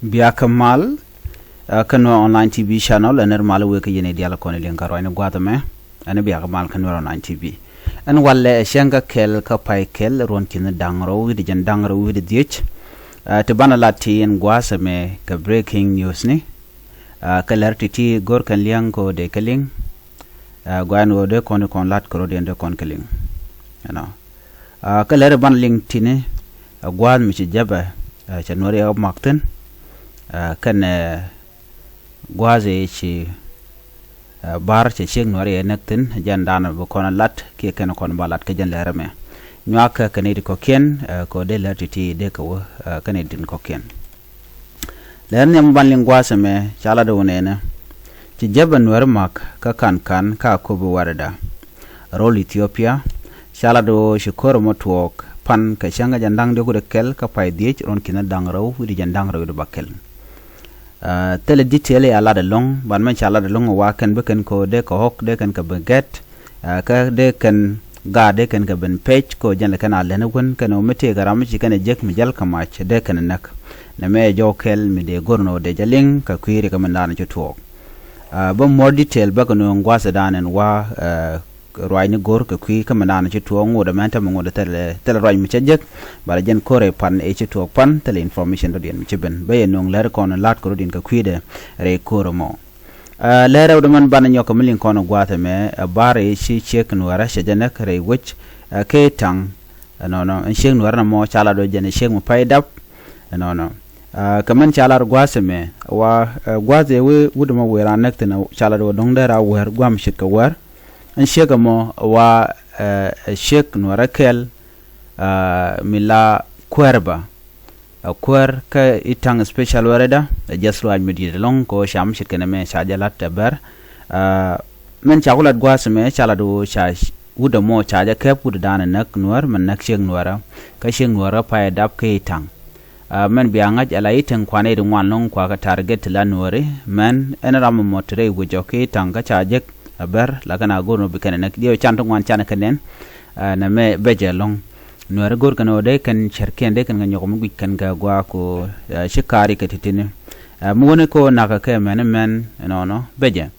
Bia Kamal Kano online TV channel and Malu Wiki Yeni Dialaconi Linkaro and Guatame and Bia Kamal Kano online TV. And while Shanga Kel Kapai Kel Ronkin Dangro with the Jandangro with the ditch to Banalati and Guasame ka breaking news ni Kalertiti Gorkan Lianko de Kelling Guano de Conocon Lat Corodi and the Conkeling. You know Kaler Banling Tine Guan Michijaba January of Martin kan gwaze ci bar ci cheng nori nekten jandana bu kon lat ki ken kon balat ke jan lerame ñaka kanedi ko ken ko de latiti de ko kanedin ko ken lerne mo banling gwase me chala do nene ci jaban wer mak ka kan ka ko bu warada rol Ethiopia chala do shikor mo tuok pan ka changa jandang de ko de kel ka pay diech ron kina dangraw wi jandang raw do bakel tele detail ya la de long ban man chala de long wa kan beken ko de ko hok de kan ka baget ka de kan ga de kan ka ben page ko jan kan ala ne gon kan o mete garam ci kan jek mi jal kamach de kan nak na me jokel mi de gorno de jaling ka kuiri ka man dana ci to ba more detail ba no ngwasa danen wa roy ni gor ka kui ka manana ci to ngoda menta mo ngoda tele roy mi ci jek bala jen kore pan e ci to pan tele information do den mi ci ben baye non ler ko non lat ko din ka kui de re koro mo lere do man ban nyoko milin ko no gwata me bare ci chek no ara she janek re wich ke tang no en sheng no ara mo chala do jene sheng mo paydap no kaman chala gwase me wa gwaze we wuduma wera nekte na chala do dong dera wer gwam shit ka wer en shega mo wa shek no rakel mila kwerba kwer ka itang special wereda jaslo admidi long ko sham shit kana me shajalat ber men chagulat gwas me chala do cha wuda mo chaja kep wuda dana nak nuar man nak sheng nuara ka sheng nuara pa dap ke itang men bianga ala itang kwane de wan long kwa ka target la nuare men enram mo tre wujo ke itang ka chajek ber la kana gorno bi kana nak dio chanto wan chana kanen na me beje long no re gor kana de kan cherken de kan nyoko mu kan ga gwa ko shikari ketitine mu woni ko naka ke men no beje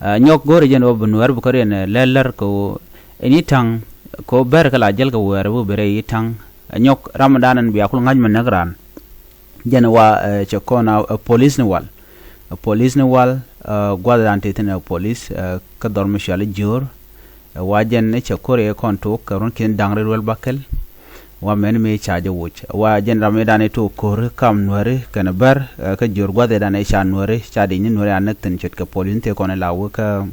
nyok gor jen ob no bu kare ne leller ko enitang ko ber kala jel ko wer bu bere itang nyok ramadanan bi akul ngaj man nagran jen wa chekona police ni wal gwada ante tene police ka dormi shali jor wajen ne chekore konto karon kin dangre wel bakel wa men me chaje wuch wa jen ramedane to kor kam nore kana bar ka jor gwada dane sha nore chadi ni nore anak ten chet ka police te kone lawo ka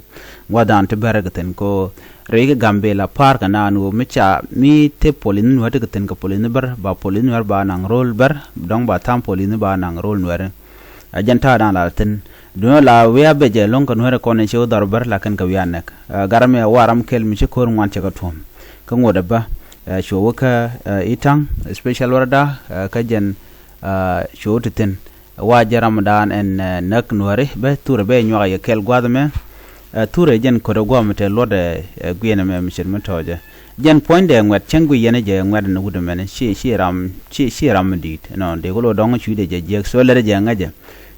gwada ante bergaten ko rege gambe la park na no mecha mi te police nore gaten ka police bar ba police nore ba nang rol bar dong ba tam police ba nang rol nore ajanta dan la ten do la wea beje long kan hore konen show darbar la kan ka wianek garame waram kel mi ko ngwan che ka tom ka ngoda ba show ka itang special warda ka jen show titen wa ramadan en nak nuare be tour be nyoga ye kel gwadme tour jen ko do gomte lode guyene me mi shirma toje jen point de ngwat chengu yene je ngwad na wudu men shi ram dit no de ko dong chude je so le je ngaje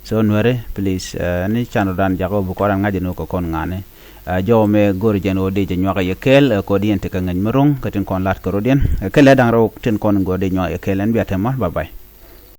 so nuare please ni channel dan jago bu ko ngaje no ko kon ngane jo me gor jen o de nyoga ye kel ko dien te ka ngany merong katin kon lat ko rodien kele dan ro tin kon go de nyoga ye kel en biatema bye bye